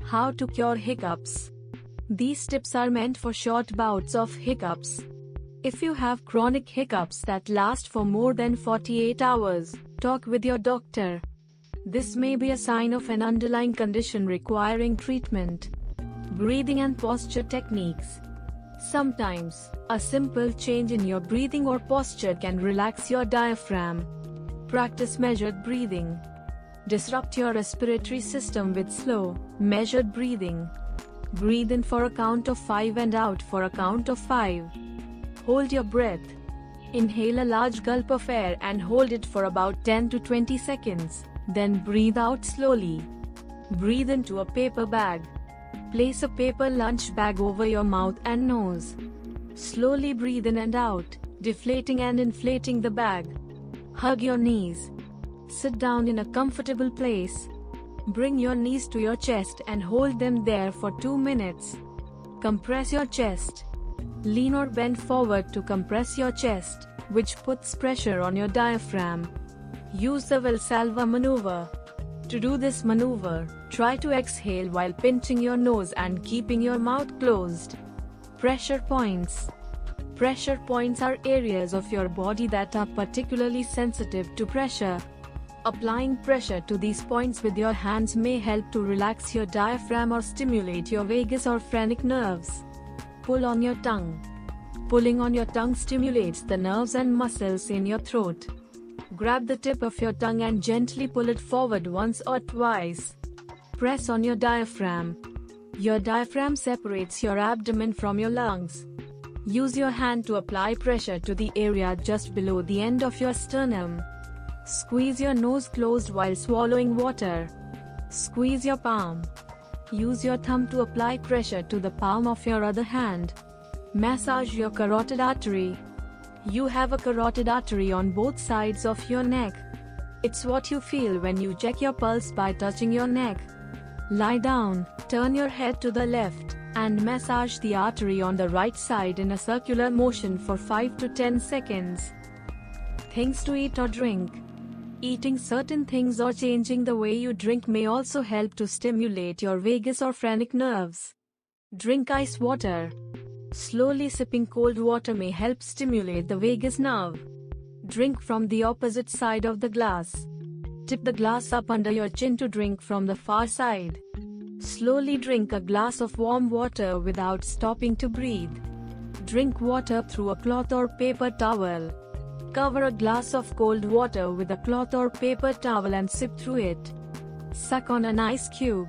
How to cure hiccups. These tips are meant for short bouts of hiccups. If you have chronic hiccups that last for more than 48 hours, talk with your doctor. This may be a sign of an underlying condition requiring treatment. Breathing and posture techniques. Sometimes, a simple change in your breathing or posture can relax your diaphragm. Practice measured breathing. Disrupt your respiratory system with slow, measured breathing. Breathe in for a count of 5 and out for a count of 5. Hold your breath. Inhale a large gulp of air and hold it for about 10 to 20 seconds. Then breathe out slowly. Breathe into a paper bag. Place a paper lunch bag over your mouth and nose. Slowly breathe in and out, deflating and inflating the bag. Hug your knees. Sit down in a comfortable place. Bring your knees to your chest and hold them there for 2 minutes. Compress your chest. Lean or bend forward to compress your chest, which puts pressure on your diaphragm. Use the Valsalva maneuver. To do this maneuver, try to exhale while pinching your nose and keeping your mouth closed. Pressure points. Pressure points are areas of your body that are particularly sensitive to pressure. Applying pressure to these points with your hands may help to relax your diaphragm or stimulate your vagus or phrenic nerves. Pull on your tongue. Pulling on your tongue stimulates the nerves and muscles in your throat. Grab the tip of your tongue and gently pull it forward once or twice. Press on your diaphragm. Your diaphragm separates your abdomen from your lungs. Use your hand to apply pressure to the area just below the end of your sternum. Squeeze your nose closed while swallowing water. Squeeze your palm. Use your thumb to apply pressure to the palm of your other hand. Massage your carotid artery. You have a carotid artery on both sides of your neck. It's what you feel when you check your pulse by touching your neck. Lie down, turn your head to the left, and massage the artery on the right side in a circular motion for 5 to 10 seconds. Things to eat or drink. Eating certain things or changing the way you drink may also help to stimulate your vagus or phrenic nerves. Drink ice water. Slowly sipping cold water may help stimulate the vagus nerve. Drink from the opposite side of the glass. Tip the glass up under your chin to drink from the far side. Slowly drink a glass of warm water without stopping to breathe. Drink water through a cloth or paper towel. Cover a glass of cold water with a cloth or paper towel and sip through it. Suck on an ice cube.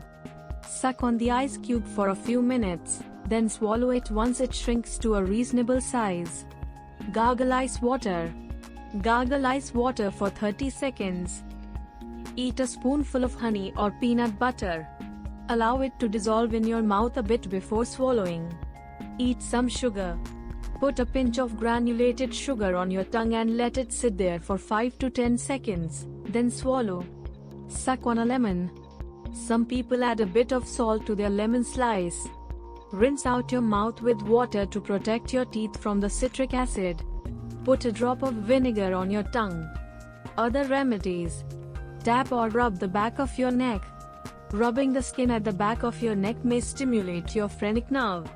Suck on the ice cube for a few minutes, then swallow it once it shrinks to a reasonable size. Gargle ice water. Gargle ice water for 30 seconds. Eat a spoonful of honey or peanut butter. Allow it to dissolve in your mouth a bit before swallowing. Eat some sugar. Put a pinch of granulated sugar on your tongue and let it sit there for 5 to 10 seconds, then swallow. Suck on a lemon. Some people add a bit of salt to their lemon slice. Rinse out your mouth with water to protect your teeth from the citric acid. Put a drop of vinegar on your tongue. Other remedies. Tap or rub the back of your neck. Rubbing the skin at the back of your neck may stimulate your phrenic nerve.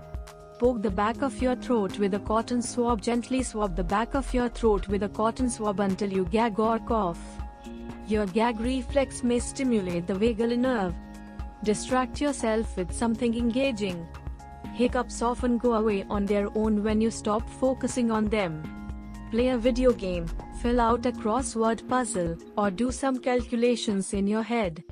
Poke the back of your throat with a cotton swab. Gently swab the back of your throat with a cotton swab until you gag or cough. Your gag reflex may stimulate the vagal nerve. Distract yourself with something engaging. Hiccups often go away on their own when you stop focusing on them. Play a video game, fill out a crossword puzzle, or do some calculations in your head.